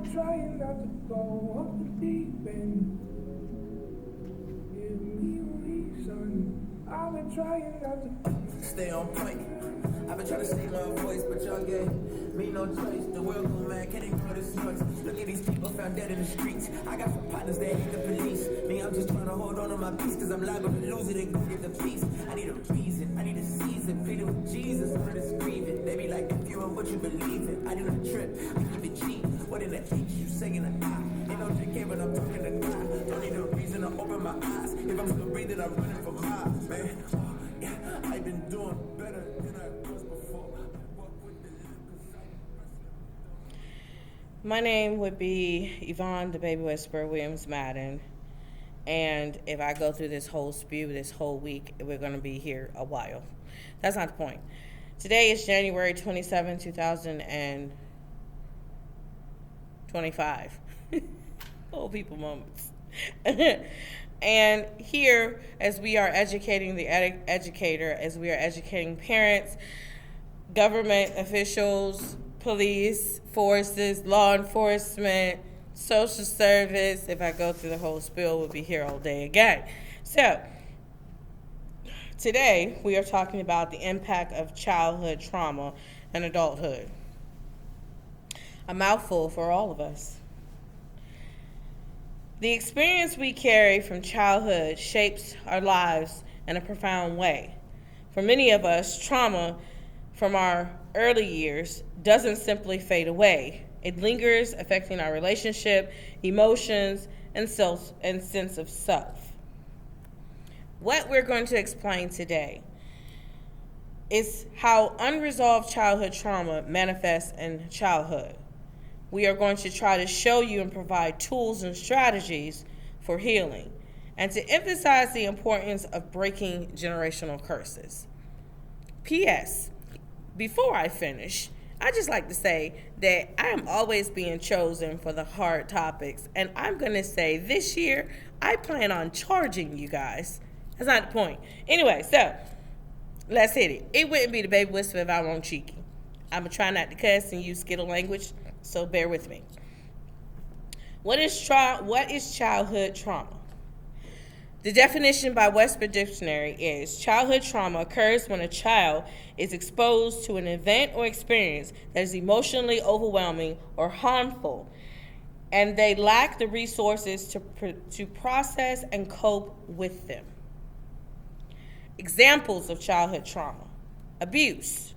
been trying not to go off the deep end. Give me a reason. I've been trying not to stay on point. I've been trying to save my voice, but y'all gave me no choice. The world go mad, can't ignore this noise. Look at these people found dead in the streets. I got some partners that hate the police. Me, I'm just trying to hold on to my peace, cause I'm liable to lose it and go get the peace. I need a reason, I need a season. Plead with Jesus, I'm just grieving. They be like, if you and what you believe in. I need a trip, I keep it cheap. What in the H, you saying a I? Ain't no JK, but I'm talking to God. Don't need a reason to open my eyes. If I'm still breathing, I'm running for miles, man. Yeah, I've been doing better than I was before. My name would be Yvonne, the Baby Whispherer, Williams Madden. And if I go through this whole spew this whole week, we're going to be here a while. That's not the point. Today is January 27, 2025. Old people moments. And here, as we are educating the educator, as we are educating parents, government officials, police, forces, law enforcement, social service, if I go through the whole spiel, we'll be here all day again. So, today we are talking about the impact of childhood trauma and adulthood. A mouthful for all of us. The experience we carry from childhood shapes our lives in a profound way. For many of us, trauma from our early years doesn't simply fade away. It lingers, affecting our relationship, emotions, and sense of self. What we're going to explain today is how unresolved childhood trauma manifests in childhood. We are going to try to show you and provide tools and strategies for healing, and to emphasize the importance of breaking generational curses. P.S. Before I finish, I just like to say that I am always being chosen for the hard topics, and I'm going to say this year, I plan on charging you guys. That's not the point. Anyway, so let's hit it. It wouldn't be the Baby Whisperer if I weren't cheeky. I'm going to try not to cuss and use Skittle language, so bear with me. What is childhood trauma? The definition by Webster Dictionary is childhood trauma occurs when a child is exposed to an event or experience that is emotionally overwhelming or harmful, and they lack the resources to process and cope with them. Examples of childhood trauma: abuse,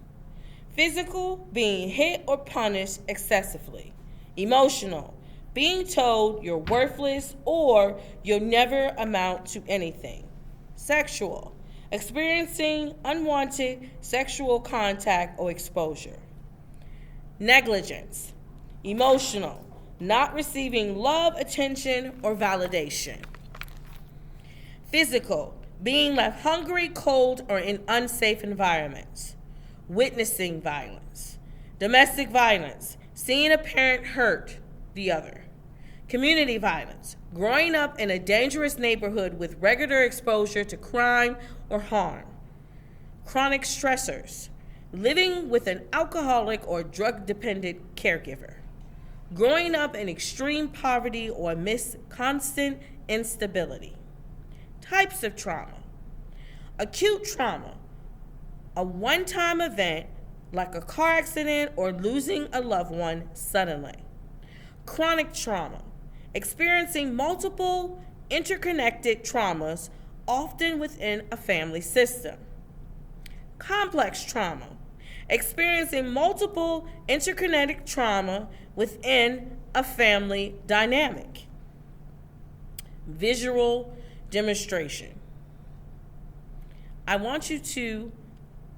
physical, being hit or punished excessively; emotional, being told you're worthless or you'll never amount to anything; sexual, experiencing unwanted sexual contact or exposure; negligence, emotional, not receiving love, attention, or validation; physical, being left hungry, cold, or in unsafe environments; witnessing violence; domestic violence, seeing a parent hurt the other; community violence, growing up in a dangerous neighborhood with regular exposure to crime or harm; chronic stressors, living with an alcoholic or drug-dependent caregiver; growing up in extreme poverty or amidst constant instability. Types of trauma: acute trauma, a one-time event like a car accident or losing a loved one suddenly; chronic trauma, experiencing multiple interconnected traumas, often within a family system; complex trauma, experiencing multiple interconnected trauma within a family dynamic. Visual demonstration. I want you to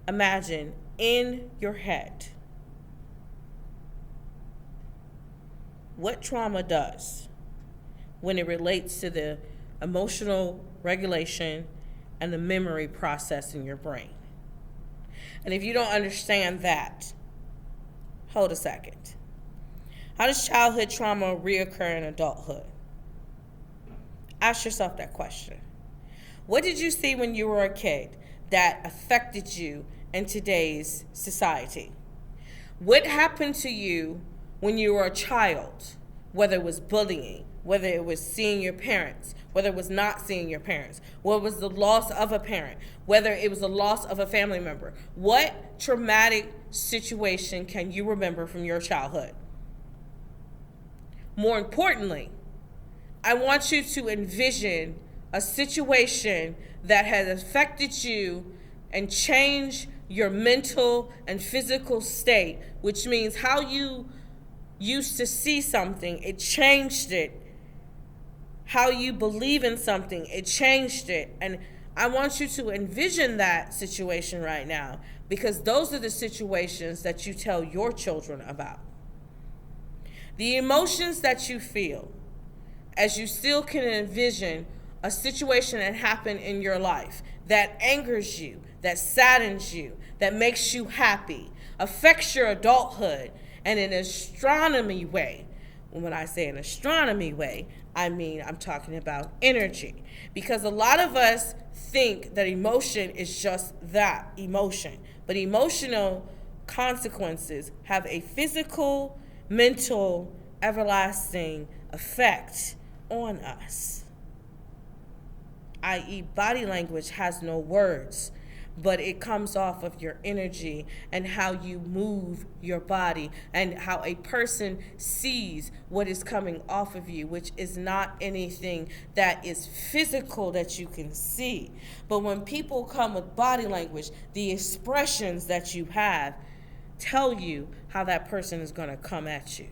imagine in your head what trauma does when it relates to the emotional regulation and the memory process in your brain. And if you don't understand that, hold a second. How does childhood trauma reoccur in adulthood? Ask yourself that question. What did you see when you were a kid that affected you in today's society? What happened to you when you were a child whether it was bullying, whether it was seeing your parents, whether it was not seeing your parents, whether it was the loss of a parent, whether it was the loss of a family member. What traumatic situation can you remember from your childhood? More importantly, I want you to envision a situation that has affected you and changed your mental and physical state, which means how you used to see something, it changed it. How you believe in something, it changed it. And I want you to envision that situation right now, because those are the situations that you tell your children about. The emotions that you feel as you still can envision a situation that happened in your life that angers you, that saddens you, that makes you happy, affects your adulthood, and in an astronomy way. When I say an astronomy way, I mean I'm talking about energy. Because a lot of us think that emotion is just that, emotion. But emotional consequences have a physical, mental, everlasting effect on us. I.e., body language has no words, but it comes off of your energy and how you move your body and how a person sees what is coming off of you, which is not anything that is physical that you can see. But when people come with body language, the expressions that you have tell you how that person is going to come at you.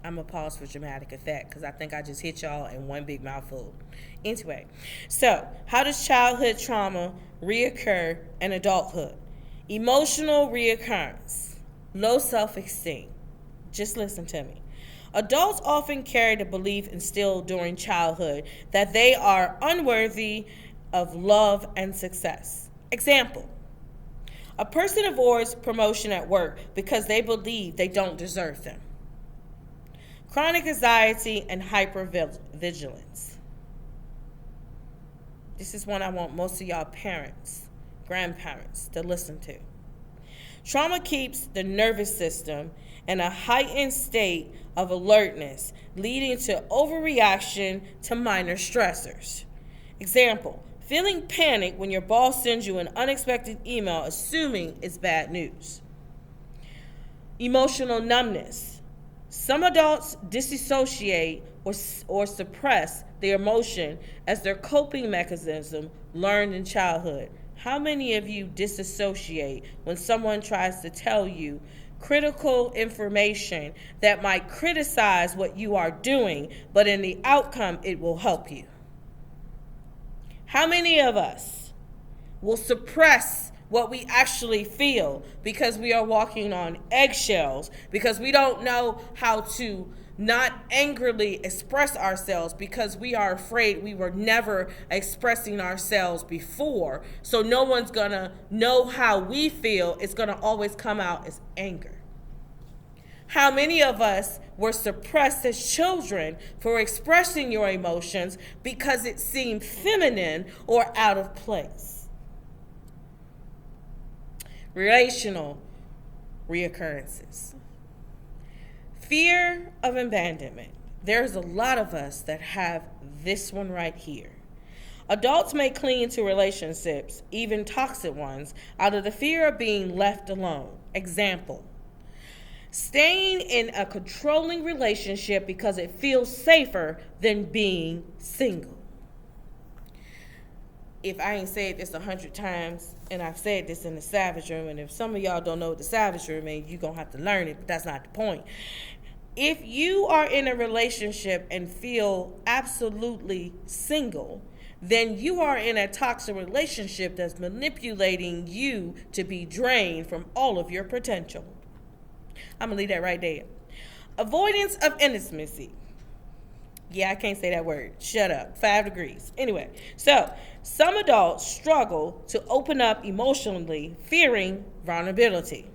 I'm going to pause for dramatic effect because I think I just hit y'all in one big mouthful. Anyway, so how does childhood trauma reoccur in adulthood? Emotional reoccurrence, low self-esteem. Just listen to me. Adults often carry the belief instilled during childhood that they are unworthy of love and success. Example, a person avoids promotion at work because they believe they don't deserve them. Chronic anxiety and hypervigilance. This is one I want most of y'all parents, grandparents to listen to. Trauma keeps the nervous system in a heightened state of alertness, leading to overreaction to minor stressors. Example, feeling panic when your boss sends you an unexpected email assuming it's bad news. Emotional numbness. Some adults disassociate or suppress their emotion as their coping mechanism learned in childhood. How many of you disassociate when someone tries to tell you critical information that might criticize what you are doing, but in the outcome it will help you? How many of us will suppress what we actually feel because we are walking on eggshells, because we don't know how to not angrily express ourselves because we are afraid we were never expressing ourselves before, so no one's gonna know how we feel. It's gonna always come out as anger. How many of us were suppressed as children for expressing your emotions because it seemed feminine or out of place? Relational reoccurrences. Fear of abandonment. There's a lot of us that have this one right here. Adults may cling to relationships, even toxic ones, out of the fear of being left alone. Example, staying in a controlling relationship because it feels safer than being single. If I ain't said this 100 times, and I've said this in the Savage Room, and if some of y'all don't know what the Savage Room means, you're going to have to learn it, but that's not the point. If you are in a relationship and feel absolutely single, then you are in a toxic relationship that's manipulating you to be drained from all of your potential. I'm going to leave that right there. Avoidance of intimacy. Yeah, I can't say that word. Shut up. 5 degrees. Anyway, so some adults struggle to open up emotionally, fearing vulnerability.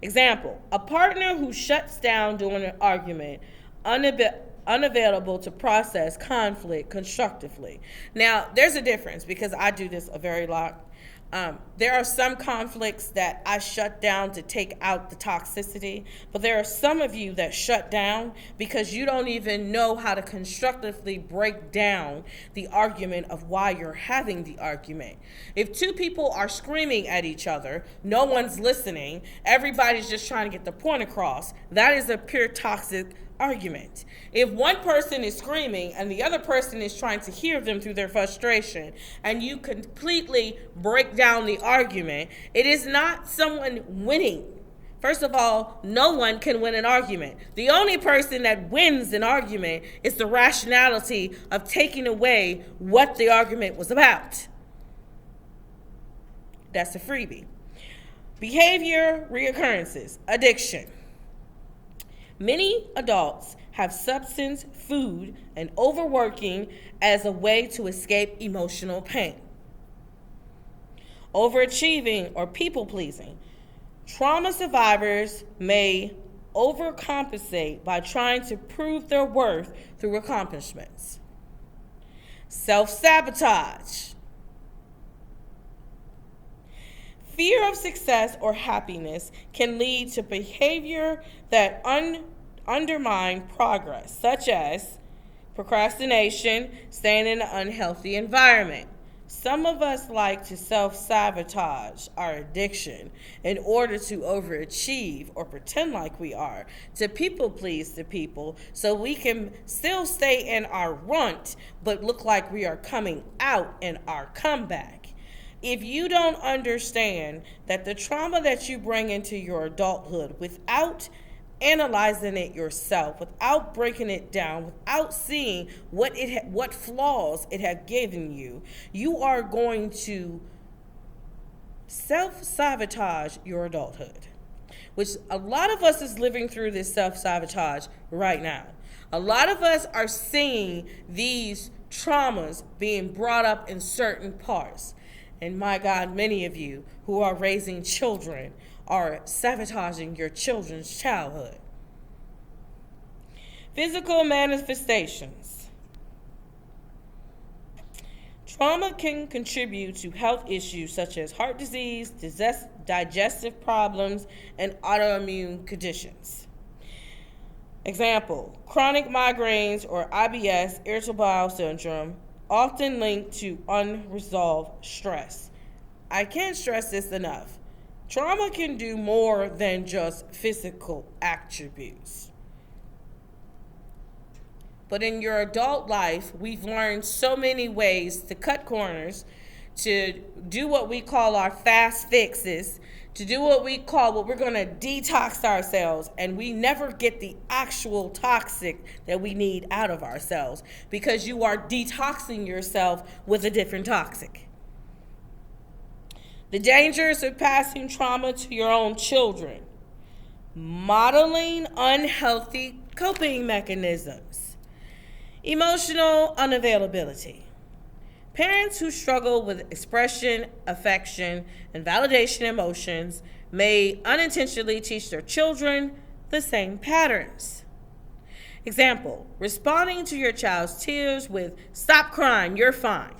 Example, a partner who shuts down during an argument, unavailable to process conflict constructively. Now, there's a difference because I do this a very lot. There are some conflicts that I shut down to take out the toxicity, but there are some of you that shut down because you don't even know how to constructively break down the argument of why you're having the argument. If two people are screaming at each other, no one's listening, everybody's just trying to get the point across, that is a pure toxic argument. If one person is screaming and the other person is trying to hear them through their frustration, and you completely break down the argument, it is not someone winning. First of all, no one can win an argument. The only person that wins an argument is the rationality of taking away what the argument was about. That's a freebie. Behavior reoccurrences, addiction. Many adults have substance, food, and overworking as a way to escape emotional pain. Overachieving or people-pleasing. Trauma survivors may overcompensate by trying to prove their worth through accomplishments. Self-sabotage. Fear of success or happiness can lead to behavior that undermine progress, such as procrastination, staying in an unhealthy environment. Some of us like to self-sabotage our addiction in order to overachieve or pretend like we are, to people-please the people, so we can still stay in our runt, but look like we are coming out in our comeback. If you don't understand that the trauma that you bring into your adulthood without analyzing it yourself, without breaking it down, without seeing what flaws it has given you, you are going to self-sabotage your adulthood, which a lot of us is living through this self-sabotage right now. A lot of us are seeing these traumas being brought up in certain parts. And my God, many of you who are raising children are sabotaging your children's childhood. Physical manifestations. Trauma can contribute to health issues such as heart disease, digestive problems, and autoimmune conditions. Example, chronic migraines or IBS, irritable bowel syndrome, often linked to unresolved stress. I can't stress this enough. Trauma can do more than just physical attributes. But in your adult life, we've learned so many ways to cut corners, to do what we call our fast fixes, to do what we're going to detox ourselves, and we never get the actual toxic that we need out of ourselves because you are detoxing yourself with a different toxic. The dangers of passing trauma to your own children. Modeling unhealthy coping mechanisms. Emotional unavailability. Parents who struggle with expression, affection, and validation emotions may unintentionally teach their children the same patterns. Example, responding to your child's tears with, "Stop crying, you're fine."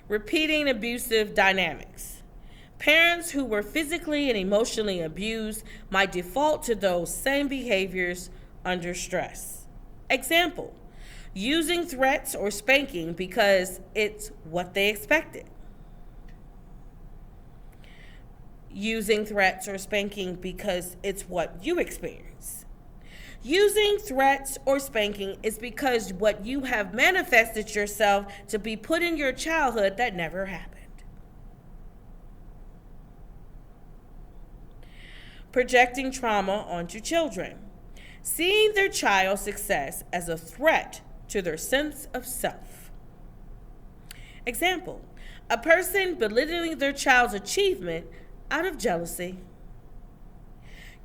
Repeating abusive dynamics. Parents who were physically and emotionally abused might default to those same behaviors under stress. Example, using threats or spanking because it's what they expected. Using threats or spanking because it's what you experience. Using threats or spanking is because what you have manifested yourself to be put in your childhood that never happened. Projecting trauma onto children. Seeing their child's success as a threat to their sense of self. Example, a person belittling their child's achievement out of jealousy.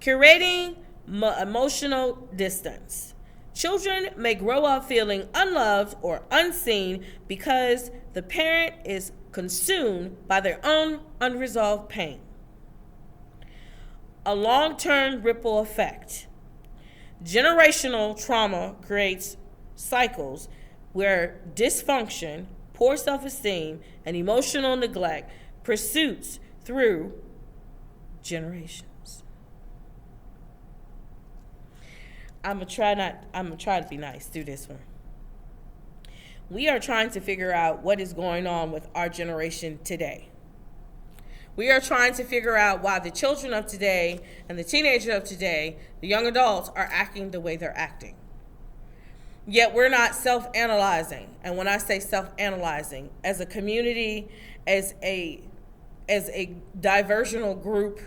Curating emotional distance. Children may grow up feeling unloved or unseen because the parent is consumed by their own unresolved pain. A long-term ripple effect. Generational trauma creates cycles where dysfunction poor self-esteem, and emotional neglect pursues through generations. I'm gonna try to be nice through this one. We are trying to figure out what is going on with our generation today. We are trying to figure out why the children of today and the teenagers of today, the young adults, are acting the way they're acting. Yet we're not self-analyzing. And when I say self-analyzing, as a community, as a diversional group,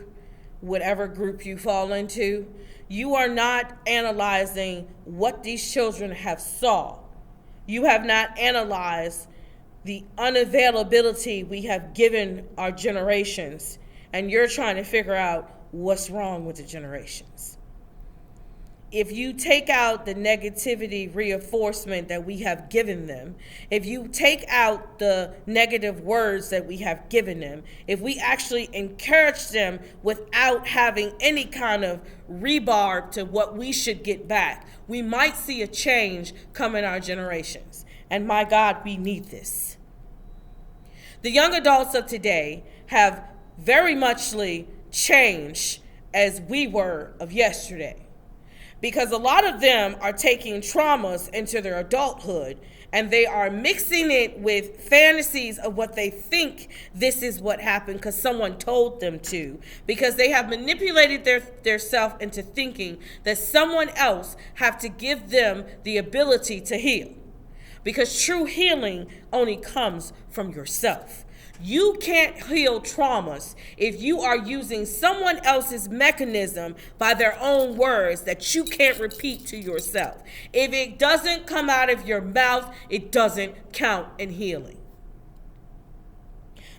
whatever group you fall into, you are not analyzing what these children have saw. You have not analyzed the unavailability we have given our generations, and you're trying to figure out what's wrong with the generations. If you take out the negativity reinforcement that we have given them, if you take out the negative words that we have given them, if we actually encourage them without having any kind of rebarb to what we should get back, we might see a change come in our generations. And my God, we need this. The young adults of today have very muchly changed as we were of yesterday, because a lot of them are taking traumas into their adulthood and they are mixing it with fantasies of what they think this is what happened because someone told them to, because they have manipulated their self into thinking that someone else have to give them the ability to heal. Because true healing only comes from yourself. You can't heal traumas if you are using someone else's mechanism by their own words that you can't repeat to yourself. If it doesn't come out of your mouth, it doesn't count in healing.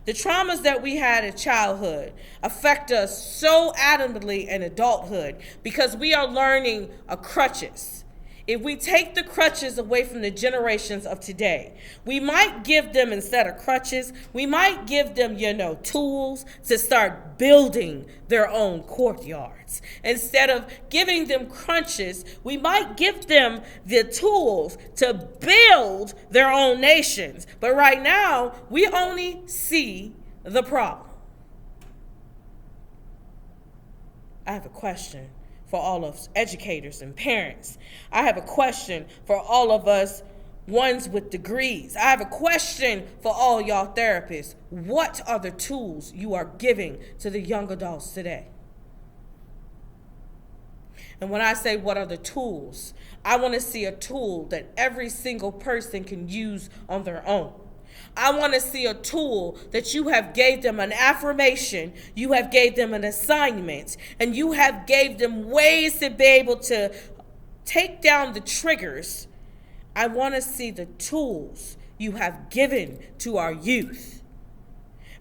The traumas that we had in childhood affect us so adamantly in adulthood because we are learning crutches. If we take the crutches away from the generations of today, we might give them, instead of crutches, we might give them, tools to start building their own courtyards. Instead of giving them crutches, we might give them the tools to build their own nations. But right now, we only see the problem. I have a question for all of us educators and parents. I have a question for all of us ones with degrees. I have a question for all y'all therapists. What are the tools you are giving to the young adults today? And when I say what are the tools, I want to see a tool that every single person can use on their own. I want to see a tool that you have gave them an affirmation, you have gave them an assignment, and you have gave them ways to be able to take down the triggers. I want to see the tools you have given to our youth.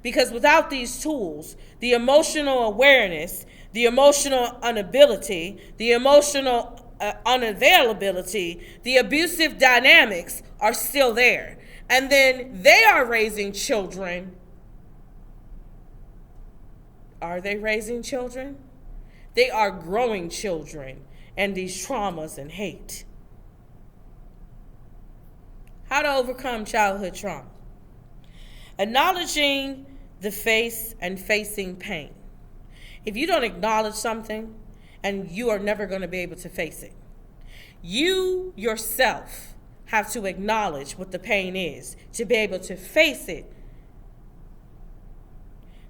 Because without these tools, the emotional awareness, the emotional inability, the emotional unavailability, the abusive dynamics are still there. And then they are raising children. Are they raising children? They are growing children and these traumas and hate. How to overcome childhood trauma. Acknowledging the face and facing pain. If you don't acknowledge something, and you are never going to be able to face it. You yourself have to acknowledge what the pain is to be able to face it.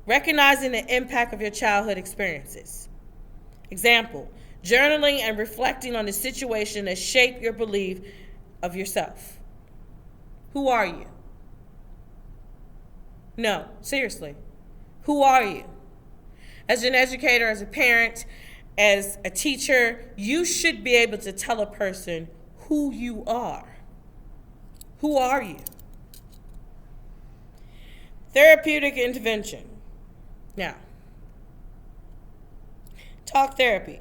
Recognizing the impact of your childhood experiences. Example, journaling and reflecting on the situation that shaped your belief of yourself. Who are you? No, seriously. Who are you? As an educator, as a parent, as a teacher, you should be able to tell a person who you are. Who are you? Therapeutic intervention. Now, talk therapy.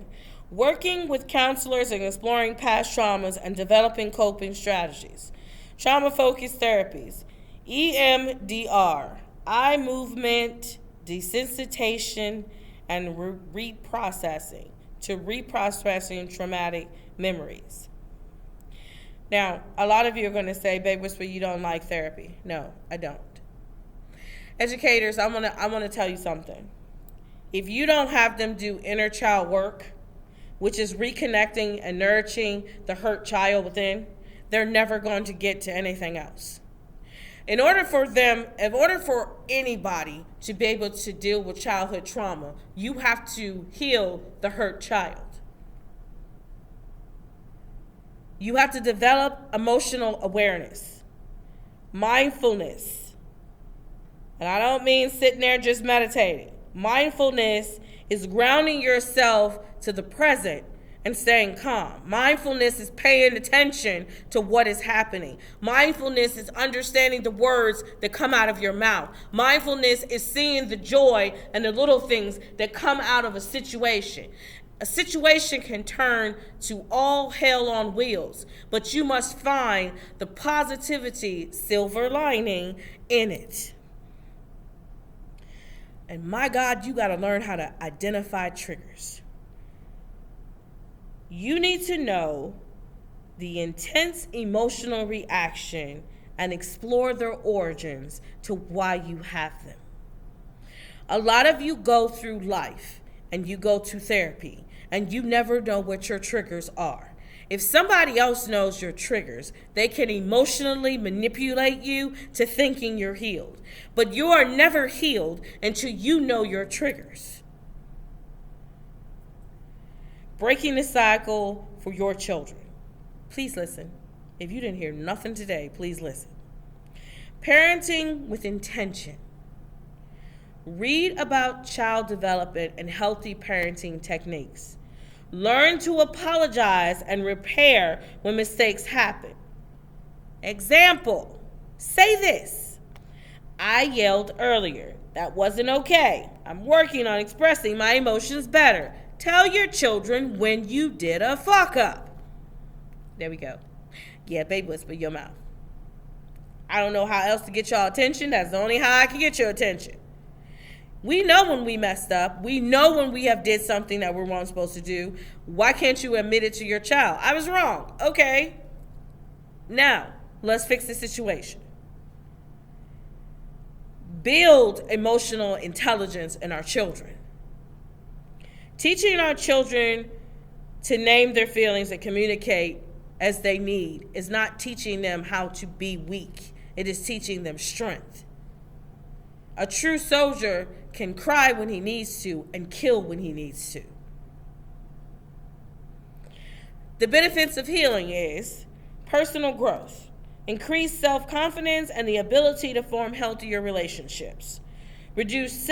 Working with counselors and exploring past traumas and developing coping strategies. Trauma-focused therapies. EMDR, eye movement, desensitization, and reprocessing traumatic memories. Now, a lot of you are going to say, Baby Whisper, you don't like therapy. No, I don't. Educators, I want to tell you something. If you don't have them do inner child work, which is reconnecting and nurturing the hurt child within, they're never going to get to anything else. In order for anybody to be able to deal with childhood trauma, you have to heal the hurt child. You have to develop emotional awareness, mindfulness. And I don't mean sitting there just meditating. Mindfulness is grounding yourself to the present and staying calm. Mindfulness is paying attention to what is happening. Mindfulness is understanding the words that come out of your mouth. Mindfulness is seeing the joy and the little things that come out of a situation. A situation can turn to all hell on wheels, but you must find the positivity, silver lining in it. And my God, you got to learn how to identify triggers. You need to know the intense emotional reaction and explore their origins to why you have them. A lot of you go through life and you go to therapy and you never know what your triggers are. If somebody else knows your triggers, they can emotionally manipulate you to thinking you're healed. But you are never healed until you know your triggers. Breaking the cycle for your children. Please listen. If you didn't hear nothing today, please listen. Parenting with intention. Read about child development and healthy parenting techniques. Learn to apologize and repair when mistakes happen. Example, say this: I yelled earlier. That wasn't okay. I'm working on expressing my emotions better. Tell your children when you did a fuck up. There we go. Yeah, Baby Whisper, your mouth. I don't know how else to get y'all attention. That's the only how I can get your attention. We know when we messed up. We know when we have did something that we weren't supposed to do. Why can't you admit it to your child? I was wrong. Okay. Now, let's fix the situation. Build emotional intelligence in our children. Teaching our children to name their feelings and communicate as they need is not teaching them how to be weak. It is teaching them strength. A true soldier can cry when he needs to and kill when he needs to. The benefits of healing is personal growth, increased self-confidence, and the ability to form healthier relationships. Reduce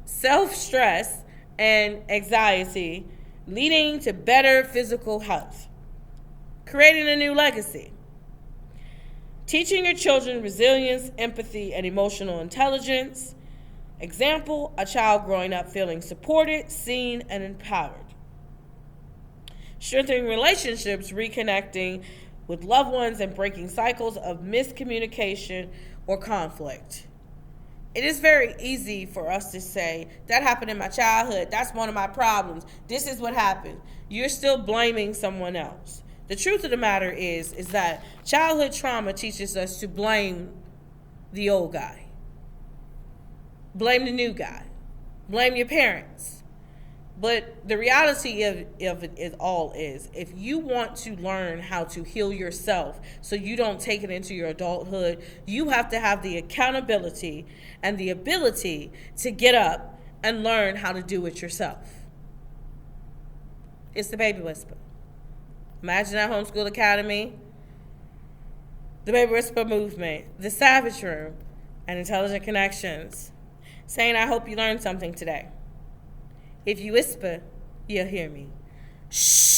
self-stress and anxiety, leading to better physical health. Creating a new legacy. Teaching your children resilience, empathy, and emotional intelligence. Example, a child growing up feeling supported, seen, and empowered. Strengthening relationships, reconnecting with loved ones, and breaking cycles of miscommunication or conflict. It is very easy for us to say, that happened in my childhood, that's one of my problems, this is what happened. You're still blaming someone else. The truth of the matter is that childhood trauma teaches us to blame the old guy. Blame the new guy. Blame your parents. But the reality of it all is, if you want to learn how to heal yourself so you don't take it into your adulthood, you have to have the accountability and the ability to get up and learn how to do it yourself. It's the Baby Whisper. Imagine That Homeschool Academy, the Baby Whisper Movement, the Savage Room, and Intelligent Connections, saying I hope you learned something today. If you whisper, you'll hear me. Shh.